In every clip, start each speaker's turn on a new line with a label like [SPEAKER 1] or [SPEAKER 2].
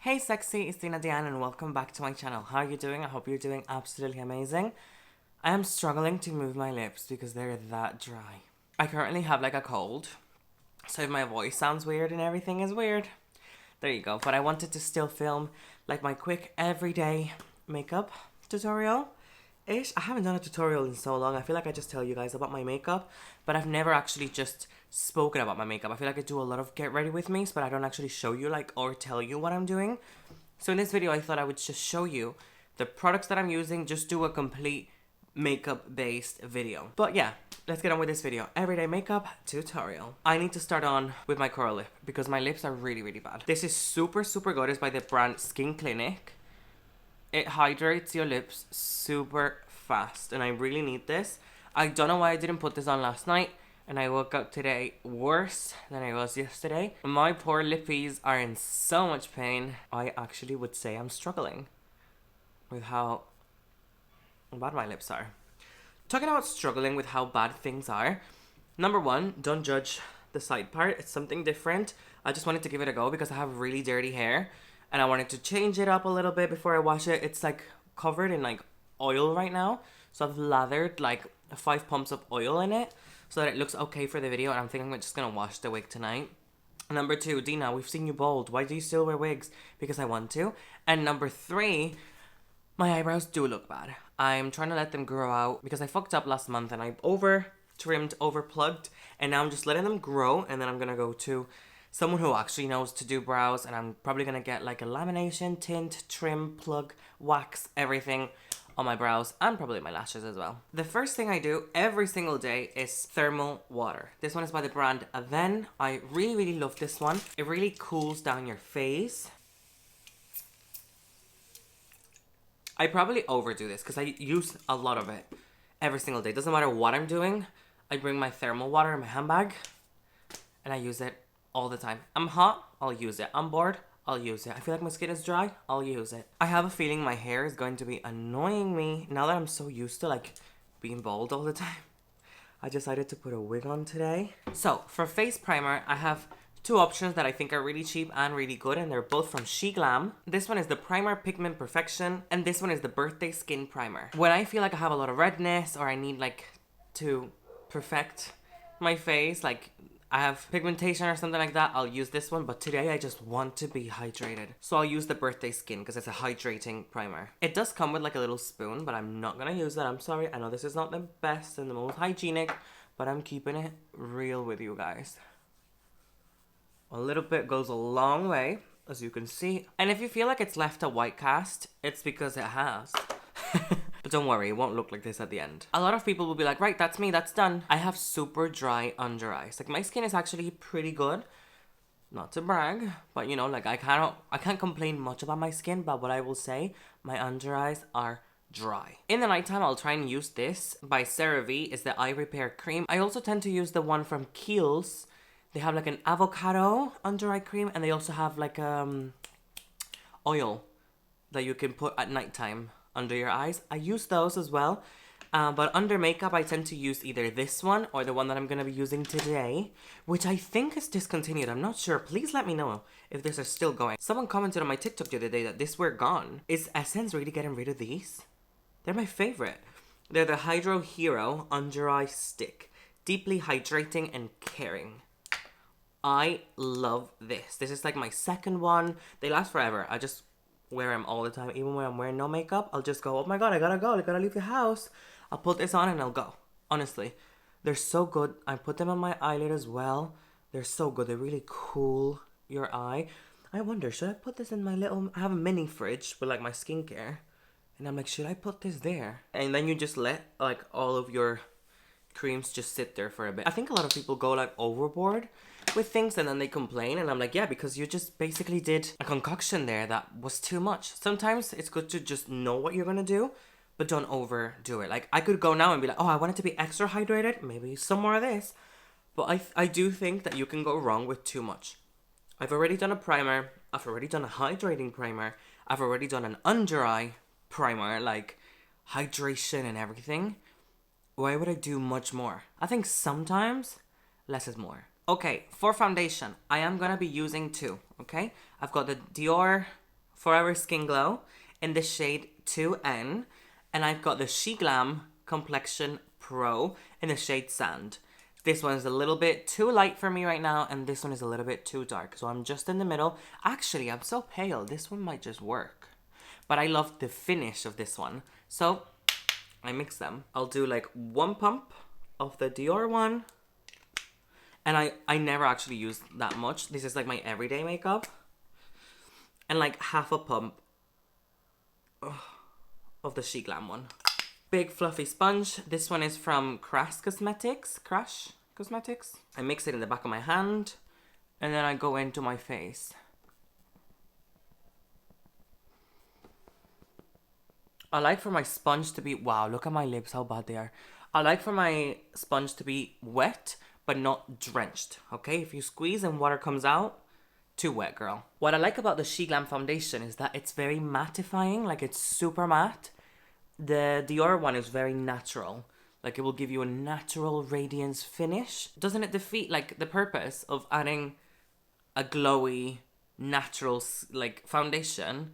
[SPEAKER 1] Hey sexy, it's deenahdian and welcome back to my channel. How are you doing? I hope you're doing absolutely amazing. I am struggling to move my lips because they're that dry. I currently have like a cold, so if my voice sounds weird and everything is weird, there you go. But I wanted to still film like my quick everyday makeup tutorial. I haven't done a tutorial in so long. I feel like I just tell you guys about my makeup, but I've never actually just spoken about my makeup. I feel like I do a lot of get ready with me's, but I don't actually show you like or tell you what I'm doing. So in this video, I thought I would just show you the products that I'm using, just do a complete makeup based video. But yeah, let's get on with this video. Everyday makeup tutorial. I need to start on with my coral lip because my lips are really bad. This is super good. It's by the brand Skin Clinic. It hydrates your lips super fast and I really need this. I don't know why I didn't put this on last night and I woke up today worse than I was yesterday. My poor lippies are in so much pain. I actually would say I'm struggling with how bad my lips are. Talking about struggling with how bad things are, number one, don't judge the side part. It's something different. I just wanted to give it a go because I have really dirty hair and I wanted to change it up a little bit before I wash it. It's like covered in like oil right now. So I've lathered like 5 pumps of oil in it so that it looks okay for the video. And I'm thinking I'm just going to wash the wig tonight. Number 2, Dina, we've seen you bald. Why do you still wear wigs? Because I want to. And number 3, my eyebrows do look bad. I'm trying to let them grow out because I fucked up last month and I over-trimmed, over-plugged. And now I'm just letting them grow and then I'm going to go to someone who actually knows to do brows, and I'm probably gonna get like a lamination, tint, trim, plug, wax, everything on my brows and probably my lashes as well. The first thing I do every single day is thermal water. This one is by the brand Aven. I really love this one. It really cools down your face. I probably overdo this because I use a lot of it every single day. Doesn't matter what I'm doing. I bring my thermal water in my handbag and I use it all the time. I'm hot, I'll use it. I'm bored, I'll use it. I feel like my skin is dry, I'll use it. I have a feeling my hair is going to be annoying me now that I'm so used to like being bald all the time. I decided to put a wig on today. So for face primer, I have 2 options that I think are really cheap and really good, and they're both from SheGlam. This one is the Primer Pigment Perfection, and this one is the Birthday Skin Primer. When I feel like I have a lot of redness or I need like to perfect my face, like I have pigmentation or something like that, I'll use this one. But today I just want to be hydrated, so I'll use the Birthday Skin because it's a hydrating primer. It does come with like a little spoon, but I'm not gonna use that. I'm sorry. I know this is not the best and the most hygienic, but I'm keeping it real with you guys. A little bit goes a long way, as you can see. And if you feel like it's left a white cast, it's because it has. But don't worry, it won't look like this at the end. A lot of people will be like, right, that's me, that's done. I have super dry under eyes. Like my skin is actually pretty good. Not to brag, but you know, like I can't complain much about my skin, but what I will say, my under eyes are dry. In the nighttime, I'll try and use this by CeraVe. It's the eye repair cream. I also tend to use the one from Kiehl's. They have like an avocado under eye cream, and they also have like oil that you can put at nighttime under your eyes. I use those as well, but under makeup I tend to use either this one or the one that I'm going to be using today, which I think is discontinued. I'm not sure. Please let me know if this is still going. Someone commented on my TikTok the other day that this were gone. Is Essence really getting rid of these? They're my favorite. They're the Hydro Hero Under Eye Stick. Deeply hydrating and caring. I love this. This is like my second one. They last forever. I just wear them all the time. Even when I'm wearing no makeup, I'll just go, oh my god, I gotta go, I gotta leave the house. I'll put this on and I'll go. Honestly, they're so good. I put them on my eyelid as well. They're so good. They really cool your eye. I wonder, should I put this in my little... I have a mini fridge with like my skincare. And I'm like, should I put this there? And then you just let like all of your creams just sit there for a bit. I think a lot of people go like overboard with things and then they complain, and I'm like, yeah, because you just basically did a concoction there that was too much. Sometimes it's good to just know what you're gonna do, but don't overdo it. Like I could go now and be like, oh, I want it to be extra hydrated, maybe some more of this, but I do think that you can go wrong with too much. I've already done a primer, I've already done a hydrating primer, I've already done an under eye primer, like hydration and everything. Why would I do much more? I think sometimes less is more. Okay, for foundation, I am gonna be using 2, okay? I've got the Dior Forever Skin Glow in the shade 2N. And I've got the She Glam Complexion Pro in the shade Sand. This one is a little bit too light for me right now, and this one is a little bit too dark. So I'm just in the middle. Actually, I'm so pale. This one might just work. But I love the finish of this one. So I mix them. I'll do like 1 pump of the Dior one. And I never actually use that much. This is like my everyday makeup. And like half a pump of the She Glam one. Big fluffy sponge. This one is from Crash Cosmetics. I mix it in the back of my hand. And then I go into my face. I like for my sponge to be... Wow, look at my lips, how bad they are. I like for my sponge to be wet, but not drenched, okay? If you squeeze and water comes out, too wet, girl. What I like about the She Glam foundation is that it's very mattifying, like it's super matte. The Dior one is very natural. Like it will give you a natural radiance finish. Doesn't it defeat like the purpose of adding a glowy, natural like foundation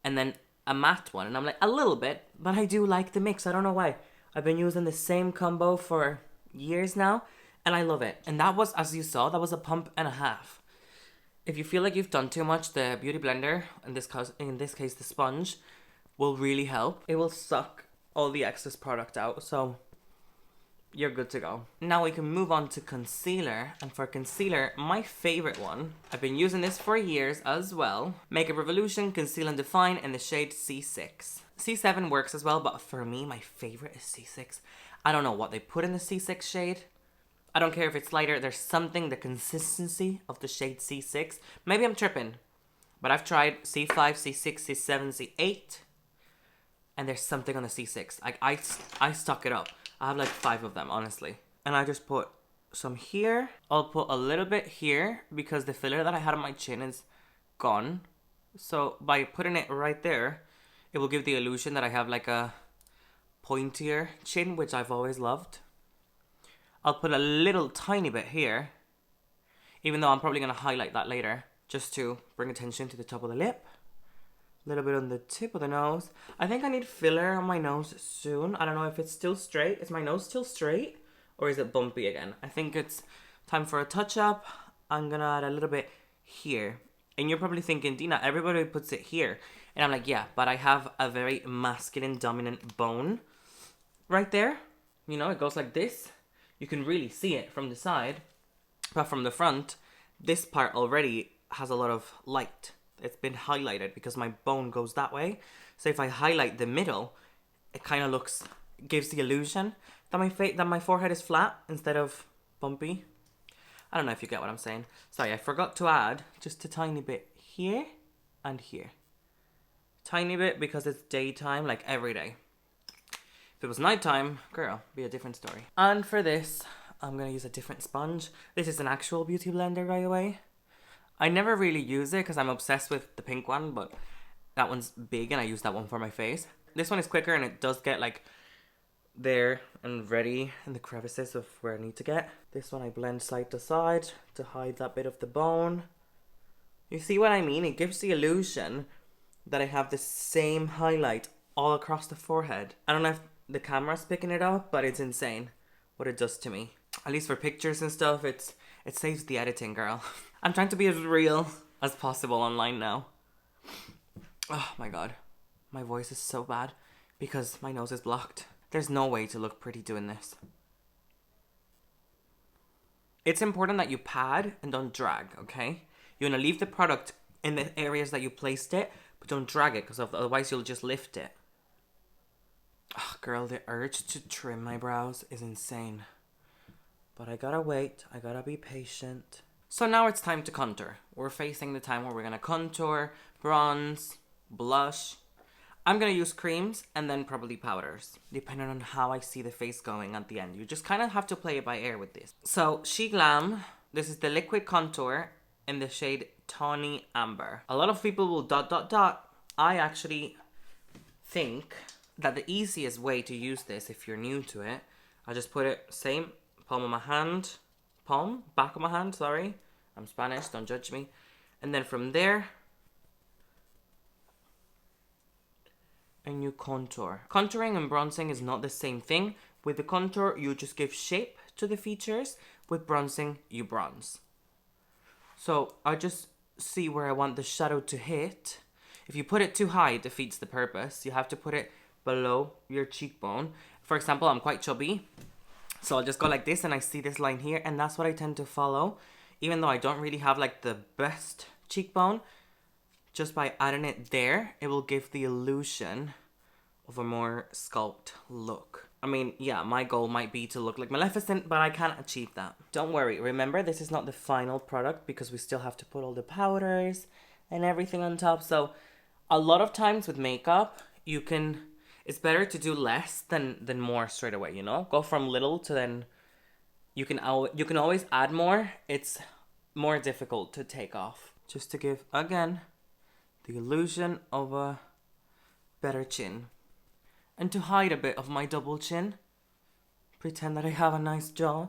[SPEAKER 1] and then a matte one? And I'm like, a little bit, but I do like the mix. I don't know why. I've been using the same combo for years now and I love it. And that was, as you saw, that was a pump and a half. If you feel like you've done too much, the beauty blender, in this case the sponge, will really help. It will suck all the excess product out, so you're good to go. Now we can move on to concealer. And for concealer, my favorite one, I've been using this for years as well. Makeup Revolution Conceal and Define in the shade C6. C7 works as well, but for me, my favorite is C6. I don't know what they put in the C6 shade. I don't care if it's lighter. There's something, the consistency of the shade C6. Maybe I'm tripping, but I've tried C5, C6, C7, C8. And there's something on the C6. Like I stock it up. I have like 5 of them, honestly. And I just put some here. I'll put a little bit here because the filler that I had on my chin is gone. So by putting it right there, it will give the illusion that I have like a pointier chin, which I've always loved. I'll put a little tiny bit here, even though I'm probably going to highlight that later, just to bring attention to the top of the lip. A little bit on the tip of the nose. I think I need filler on my nose soon. I don't know if it's still straight. Is my nose still straight? Or is it bumpy again? I think it's time for a touch-up. I'm going to add a little bit here. And you're probably thinking, Deena, everybody puts it here. And I'm like, yeah, but I have a very masculine dominant bone right there. You know, it goes like this. You can really see it from the side. But from the front, this part already has a lot of light. It's been highlighted because my bone goes that way. So if I highlight the middle, it kind of gives the illusion that my forehead is flat instead of bumpy. I don't know if you get what I'm saying. Sorry, I forgot to add just a tiny bit here and here. Tiny bit because it's daytime, like every day. If it was nighttime, girl, be a different story. And for this, I'm going to use a different sponge. This is an actual beauty blender, by the way. I never really use it because I'm obsessed with the pink one, but that one's big and I use that one for my face. This one is quicker and it does get like there and ready in the crevices of where I need to get. This one I blend side to side to hide that bit of the bone. You see what I mean? It gives the illusion that I have the same highlight all across the forehead. I don't know if the camera's picking it up, but it's insane what it does to me. At least for pictures and stuff, it saves the editing, girl. I'm trying to be as real as possible online now. Oh my god. My voice is so bad because my nose is blocked. There's no way to look pretty doing this. It's important that you pad and don't drag, okay? You want to leave the product in the areas that you placed it, but don't drag it because otherwise you'll just lift it. Oh, girl, the urge to trim my brows is insane. But I gotta wait. I gotta be patient. So now it's time to contour. We're facing the time where we're gonna contour, bronze, blush. I'm gonna use creams and then probably powders, depending on how I see the face going at the end. You just kind of have to play it by ear with this. So, She Glam, this is the liquid contour in the shade Tawny Amber. A lot of people will ... I actually think that the easiest way to use this, if you're new to it, I just put it same back of my hand, sorry. I'm Spanish, don't judge me. And then from there, and you contour. Contouring and bronzing is not the same thing. With the contour, you just give shape to the features. With bronzing, you bronze. So I just see where I want the shadow to hit. If you put it too high, it defeats the purpose. You have to put it below your cheekbone. For example, I'm quite chubby, so I'll just go like this and I see this line here, and that's what I tend to follow. Even though I don't really have like the best cheekbone, just by adding it there, it will give the illusion of a more sculpt look. I mean, yeah, my goal might be to look like Maleficent, but I can't achieve that. Don't worry, remember, this is not the final product because we still have to put all the powders and everything on top. So a lot of times with makeup, it's better to do less than more straight away, you know? Go from little to then you can always add more. It's more difficult to take off. Just to give, again, the illusion of a better chin. And to hide a bit of my double chin, pretend that I have a nice jaw.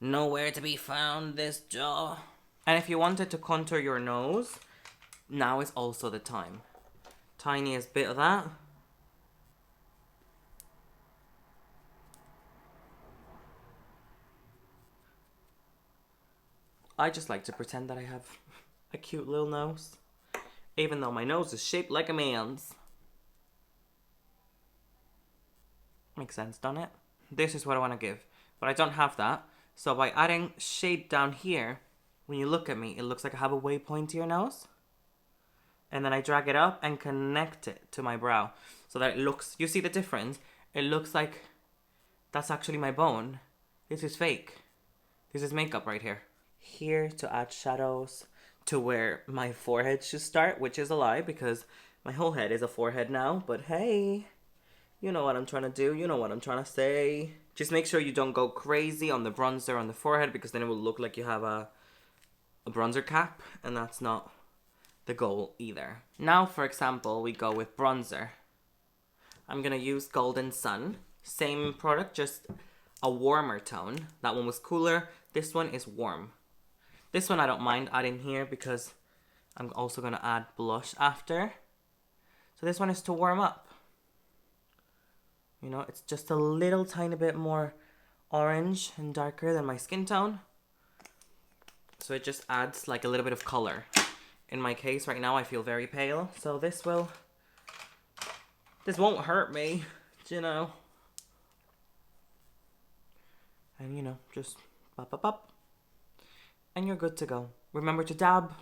[SPEAKER 1] Nowhere to be found, this jaw. And if you wanted to contour your nose, now is also the time. Tiniest bit of that. I just like to pretend that I have a cute little nose, even though my nose is shaped like a man's. Makes sense, don't it? This is what I want to give, but I don't have that. So by adding shade down here, when you look at me, it looks like I have a way pointier nose. And then I drag it up and connect it to my brow so that it looks, you see the difference? It looks like that's actually my bone. This is fake. This is makeup right here. Here to add shadows to where my forehead should start, which is a lie because my whole head is a forehead now, but hey. You know what I'm trying to do. You know what I'm trying to say. Just make sure you don't go crazy on the bronzer on the forehead because then it will look like you have a bronzer cap. And that's not the goal either. Now, for example, we go with bronzer. I'm going to use Golden Sun. Same product, just a warmer tone. That one was cooler. This one is warm. This one I don't mind adding here because I'm also going to add blush after. So this one is to warm up. You know, it's just a little tiny bit more orange and darker than my skin tone. So it just adds like a little bit of color. In my case right now I feel very pale. So this won't hurt me, you know. And you know, just pop. And you're good to go. Remember to dab,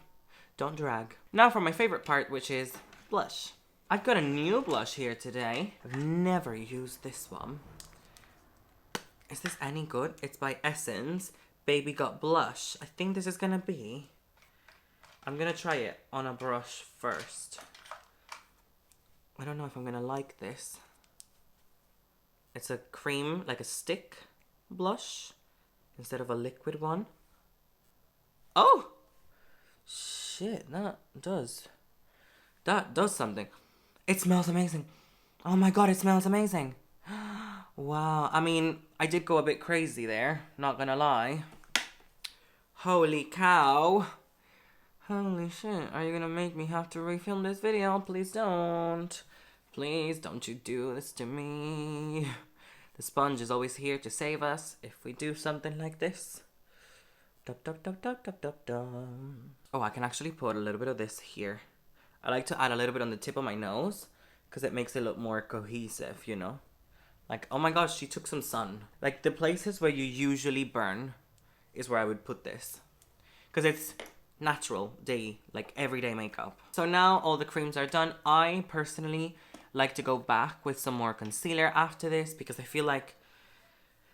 [SPEAKER 1] don't drag. Now for my favorite part, which is blush. I've got a new blush here today. I've never used this one. Is this any good? It's by Essence, Baby Got Blush. I think this is gonna be... I'm gonna try it on a brush first. I don't know if I'm gonna like this. It's a cream, like a stick blush, instead of a liquid one. Oh! Shit, that does something. It smells amazing. Oh my god, it smells amazing. Wow, I mean, I did go a bit crazy there, not gonna lie. Holy cow. Holy shit, are you gonna make me have to refilm this video? Please don't. Please don't you do this to me. The sponge is always here to save us if we do something like this. Oh, I can actually put a little bit of this here. I like to add a little bit on the tip of my nose because it makes it look more cohesive, you know? Like, oh my gosh, she took some sun. Like, the places where you usually burn is where I would put this. Because it's natural, like everyday makeup. So now all the creams are done. I personally like to go back with some more concealer after this because I feel like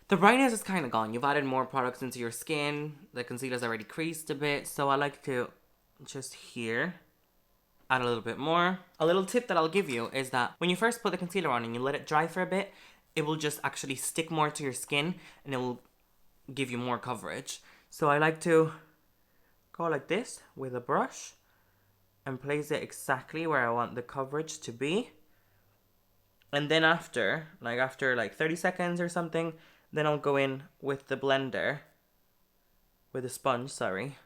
[SPEAKER 1] the brightness is kind of gone. You've added more products into your skin. The concealer's already creased a bit. So I like to just here add a little bit more. A little tip that I'll give you is that when you first put the concealer on and you let it dry for a bit, it will just actually stick more to your skin and it will give you more coverage. So I like to go like this with a brush and place it exactly where I want the coverage to be. And then after 30 seconds or something, then I'll go in with the blender, with a sponge, sorry.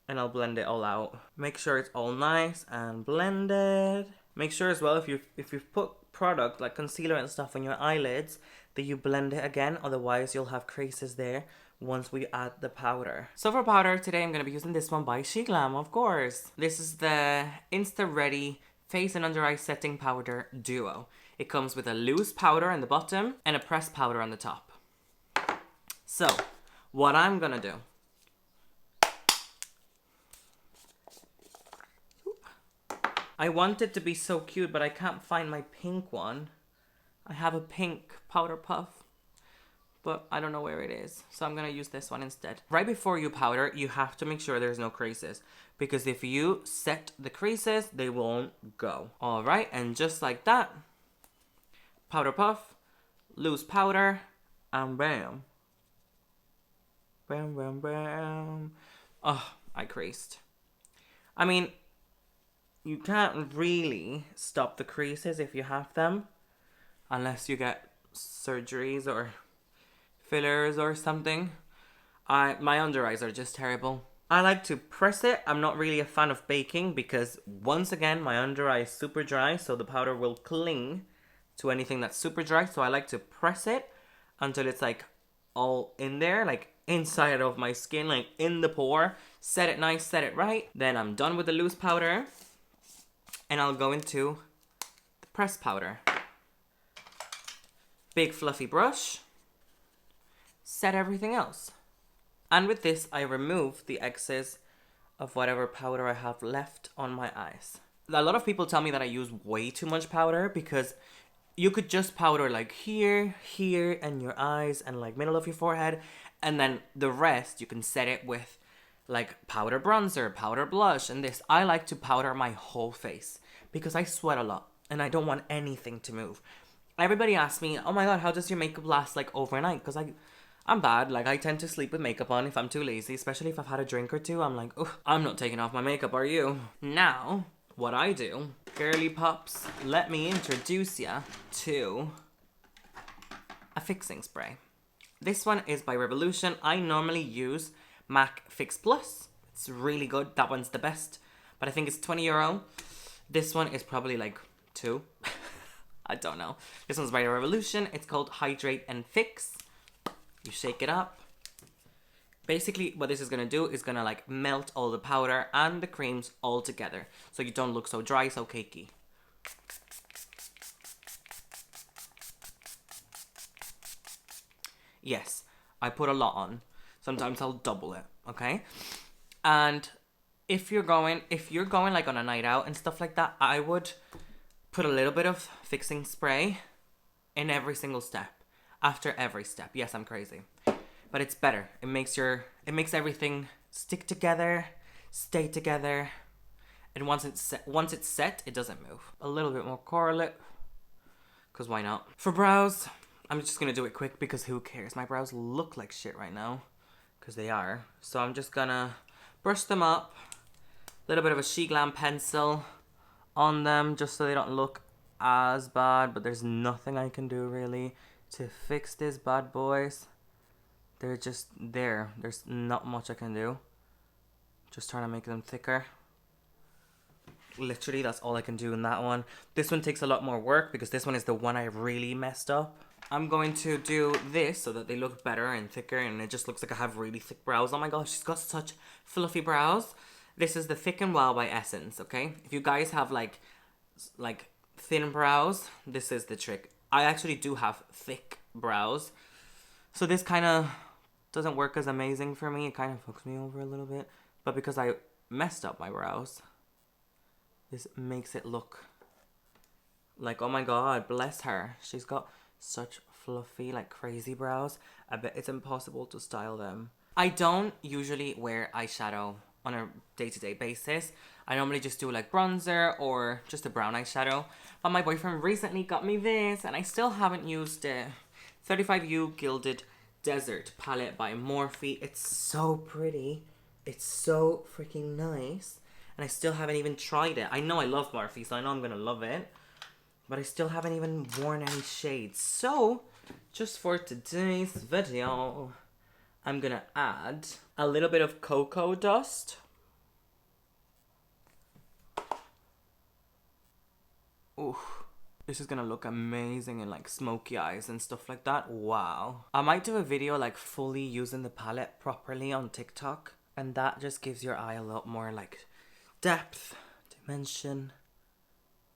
[SPEAKER 1] And I'll blend it all out. Make sure it's all nice and blended. Make sure as well if you've put product like concealer and stuff on your eyelids that you blend it again, otherwise you'll have creases there once we add the powder. So for powder today, I'm going to be using this one by Glam, of course. This is the Insta Ready Face and Under Eye Setting Powder Duo. It comes with a loose powder on the bottom and a pressed powder on the top. So what I'm going to do, I want it to be so cute, but I can't find my pink one. I have a pink powder puff, but I don't know where it is. So I'm going to use this one instead. Right before you powder, you have to make sure there's no creases, because if you set the creases, they won't go. All right, and just like that, powder puff, loose powder, and bam. Bam, bam, bam. Oh, I creased. I mean, you can't really stop the creases if you have them, unless you get surgeries or fillers or something. My under eyes are just terrible. I like to press it. I'm not really a fan of baking because, once again, my under eye is super dry, so the powder will cling to anything that's super dry. So I like to press it until it's like all in there, like inside of my skin, like in the pore. Set it nice, set it right. Then I'm done with the loose powder. And I'll go into the pressed powder. Big fluffy brush. Set everything else. And with this, I remove the excess of whatever powder I have left on my eyes. A lot of people tell me that I use way too much powder, because you could just powder like here, here, and your eyes, and like middle of your forehead. And then the rest, you can set it with like powder bronzer, powder blush, and this. I like to powder my whole face because I sweat a lot and I don't want anything to move. Everybody asks me, oh my god, how does your makeup last like overnight? Because I'm bad. Like, I tend to sleep with makeup on if I'm too lazy, especially if I've had a drink or two. I'm like, oh, I'm not taking off my makeup, are you? Now, what I do, girly pops, let me introduce ya to a fixing spray. This one is by Revolution. I normally use MAC Fix Plus. It's really good. That one's the best. But I think it's €20. This one is probably like 2. I don't know. This one's by Revolution. It's called Hydrate and Fix. You shake it up. Basically, what this is going to do is going to like melt all the powder and the creams all together, so you don't look so dry, so cakey. Yes, I put a lot on. Sometimes I'll double it, okay? And if you're going like on a night out and stuff like that, I would put a little bit of fixing spray in every single step. After every step. Yes, I'm crazy. But it's better. It makes everything stick together, stay together. And once it's set, it doesn't move. A little bit more coral lip, because why not? For brows, I'm just gonna do it quick because who cares? My brows look like shit right now, because they are. So I'm just gonna brush them up. A little bit of a Glam pencil on them just so they don't look as bad, but there's nothing I can do really to fix these bad boys. They're just there. There's not much I can do. Just trying to make them thicker. Literally, that's all I can do in that one. This one takes a lot more work because this one is the one I really messed up. I'm going to do this so that they look better and thicker, and it just looks like I have really thick brows. Oh my gosh, she's got such fluffy brows. This is the Thick and Wild by Essence, okay? If you guys have like thin brows, this is the trick. I actually do have thick brows, so this kind of doesn't work as amazing for me. It kind of fucks me over a little bit, but because I messed up my brows, this makes it look like, oh my god, bless her. She's got such fluffy, like crazy brows. I bet it's impossible to style them. I don't usually wear eyeshadow on a day-to-day basis. I normally just do like bronzer or just a brown eyeshadow. But my boyfriend recently got me this, and I still haven't used it. 35U Gilded Desert palette by Morphe. It's so pretty. It's so freaking nice. And I still haven't even tried it. I know I love Morphe, so I know I'm gonna love it. But I still haven't even worn any shades. So, just for today's video, I'm gonna add a little bit of cocoa dust. Ooh. This is gonna look amazing in like smoky eyes and stuff like that. Wow. I might do a video like fully using the palette properly on TikTok. And that just gives your eye a lot more like depth, dimension.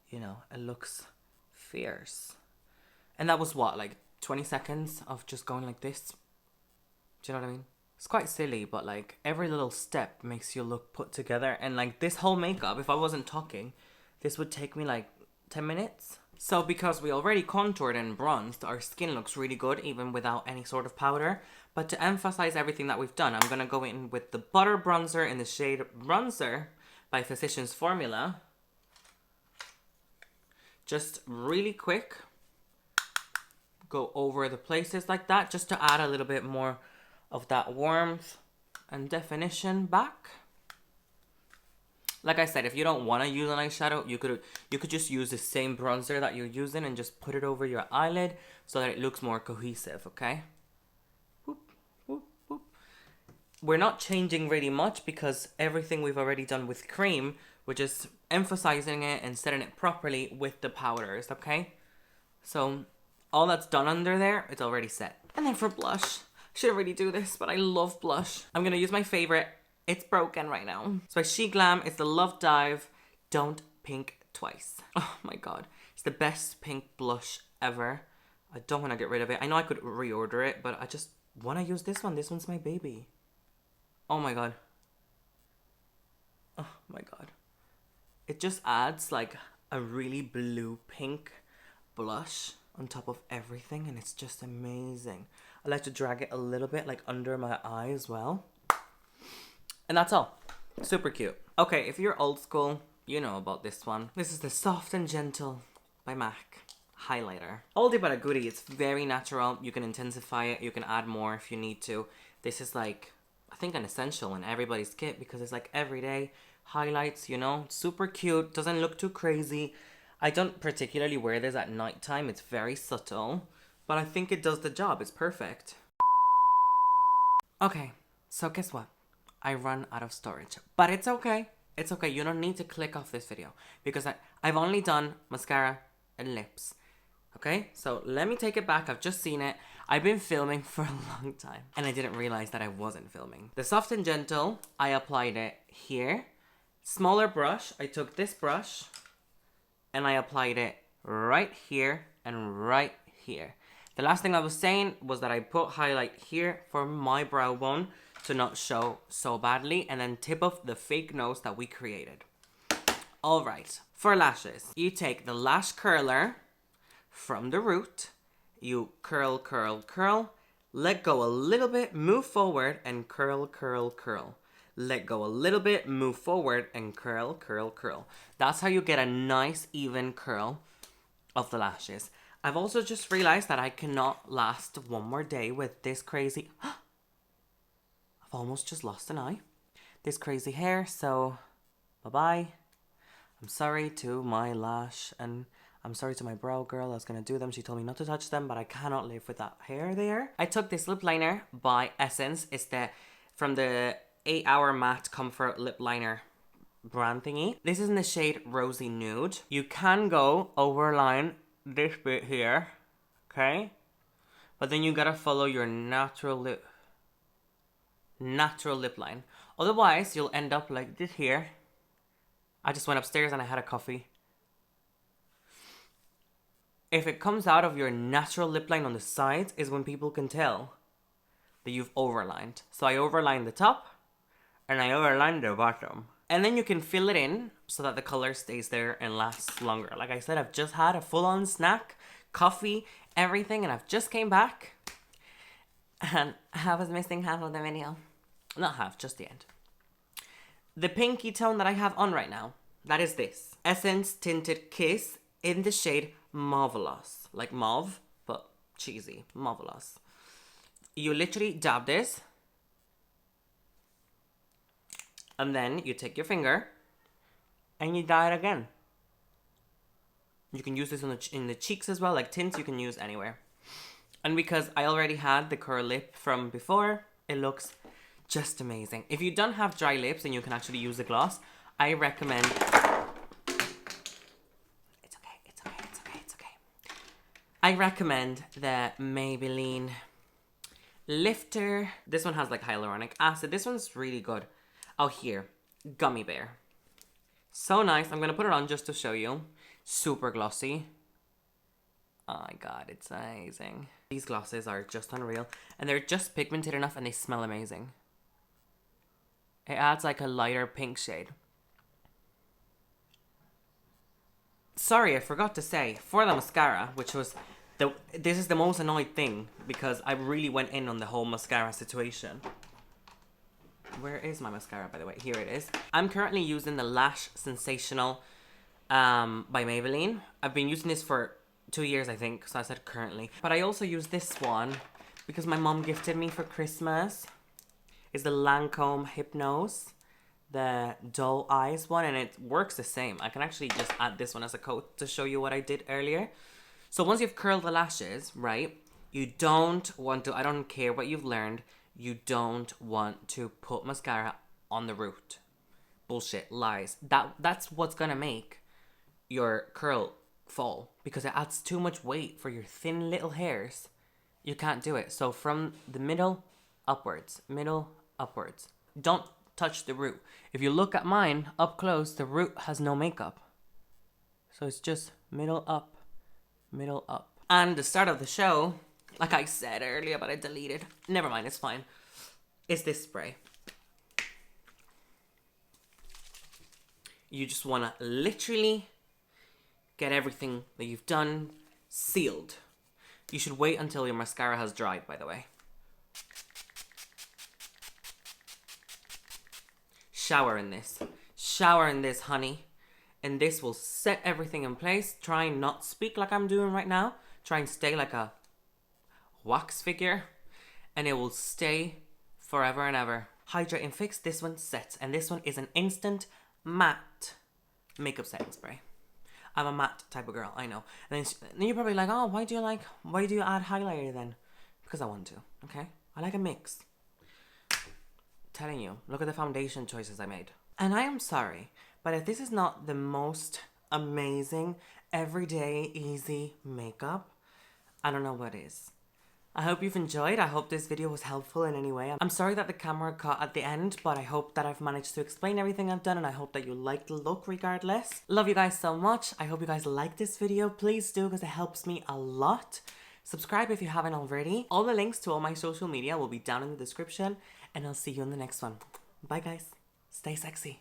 [SPEAKER 1] You know, it looks fierce. And that was what, like 20 seconds of just going like this? Do you know what I mean? It's quite silly, but like every little step makes you look put together. And like this whole makeup, if I wasn't talking, this would take me like 10 minutes. So because we already contoured and bronzed, our skin looks really good even without any sort of powder. But to emphasize everything that we've done, I'm going to go in with the Butter Bronzer in the shade Bronzer by Physicians Formula. Just really quick. Go over the places like that just to add a little bit more of that warmth and definition back. Like I said, if you don't want to use an eyeshadow, you could just use the same bronzer that you're using and just put it over your eyelid so that it looks more cohesive, okay? Boop, boop, boop. We're not changing really much because everything we've already done with cream, we're just emphasizing it and setting it properly with the powders, okay? So all that's done under there, it's already set. And then for blush, shouldn't really do this, but I love blush. I'm gonna use my favorite. It's broken right now. It's by She Glam. It's the Love Dive Don't Pink Twice. Oh my god. It's the best pink blush ever. I don't want to get rid of it. I know I could reorder it, but I just want to use this one. This one's my baby. Oh my god. Oh my god. It just adds like a really blue pink blush on top of everything, and it's just amazing. I like to drag it a little bit like under my eye as well. And that's all. Super cute. Okay, if you're old school, you know about this one. This is the Soft and Gentle by MAC highlighter. Oldie but a goodie. It's very natural. You can intensify it. You can add more if you need to. This is like, I think, an essential in everybody's kit because it's like everyday highlights, you know. Super cute. Doesn't look too crazy. I don't particularly wear this at nighttime. It's very subtle. But I think it does the job. It's perfect. Okay, so guess what? I run out of storage, but it's okay. It's okay. You don't need to click off this video because I've only done mascara and lips. Okay, so let me take it back. I've just seen it. I've been filming for a long time and I didn't realize that I wasn't filming. The Soft and Gentle, I applied it here. Smaller brush, I took this brush and I applied it right here and right here. The last thing I was saying was that I put highlight here for my brow bone to not show so badly, and then tip off the fake nose that we created. All right, for lashes, you take the lash curler from the root, you curl, curl, curl, let go a little bit, move forward, and curl, curl, curl. Let go a little bit, move forward, and curl, curl, curl. That's how you get a nice even curl of the lashes. I've also just realized that I cannot last one more day with this crazy... almost just lost an eye. This crazy hair, so bye-bye. I'm sorry to my lash and I'm sorry to my brow girl. I was gonna do them. She told me not to touch them, but I cannot live with that hair there. I took this lip liner by Essence. It's from the 8 Hour Matte Comfort Lip Liner brand thingy. This is in the shade Rosy Nude. You can go overline this bit here, okay? But then you gotta follow your natural lip line. Otherwise, you'll end up like this here. I just went upstairs and I had a coffee. If it comes out of your natural lip line on the sides is when people can tell that you've overlined. So I overlined the top and I overlined the bottom. And then you can fill it in so that the color stays there and lasts longer. Like I said, I've just had a full-on snack, coffee, everything, and I've just came back. And I was missing half of the video. Not half, just the end. The pinky tone that I have on right now, that is this. Essence Tinted Kiss in the shade Marvelous. Like mauve, but cheesy. Marvelous. You literally dab this. And then you take your finger and you dab it again. You can use this in the cheeks as well, like tints you can use anywhere. And because I already had the curl lip from before, it looks just amazing. If you don't have dry lips and you can actually use the gloss, I recommend... It's okay, it's okay. I recommend the Maybelline Lifter. This one has like hyaluronic acid. This one's really good. Oh, here. Gummy Bear. So nice. I'm going to put it on just to show you. Super glossy. Oh my god, it's amazing. These glosses are just unreal. And they're just pigmented enough and they smell amazing. It adds like a lighter pink shade. Sorry, I forgot to say, for the mascara, which was this is the most annoying thing because I really went in on the whole mascara situation. Where is my mascara, by the way? Here it is. I'm currently using the Lash Sensational by Maybelline. I've been using this for 2 years, I think, so I said currently. But I also use this one because my mom gifted me for Christmas. It's the Lancome Hypnose, the Dull Eyes one, and it works the same. I can actually just add this one as a coat to show you what I did earlier. So once you've curled the lashes, right, you don't want to, I don't care what you've learned, you don't want to put mascara on the root. Bullshit, lies. That's what's gonna make your curl fall because it adds too much weight for your thin little hairs. You can't do it. So from the middle upwards. Don't touch the root. If you look at mine up close, the root has no makeup. So it's just middle up. And the start of the show, like I said earlier, but I deleted. Never mind, it's fine. It's this spray. You just want to literally get everything that you've done sealed. You should wait until your mascara has dried, by the way. Shower in this. Shower in this, honey. And this will set everything in place. Try and not speak like I'm doing right now. Try and stay like a wax figure. And it will stay forever and ever. Hydrate and Fix. This one sets. And this one is an instant matte makeup setting spray. I'm a matte type of girl, I know. And then you're probably like, oh, why do you add highlighter then? Because I want to, okay? I like a mix. Telling you, look at the foundation choices I made. And I am sorry, but if this is not the most amazing, everyday, easy makeup, I don't know what is. I hope you've enjoyed. I hope this video was helpful in any way. I'm sorry that the camera cut at the end, but I hope that I've managed to explain everything I've done and I hope that you like the look regardless. Love you guys so much. I hope you guys like this video. Please do because it helps me a lot. Subscribe if you haven't already. All the links to all my social media will be down in the description and I'll see you in the next one. Bye guys. Stay sexy.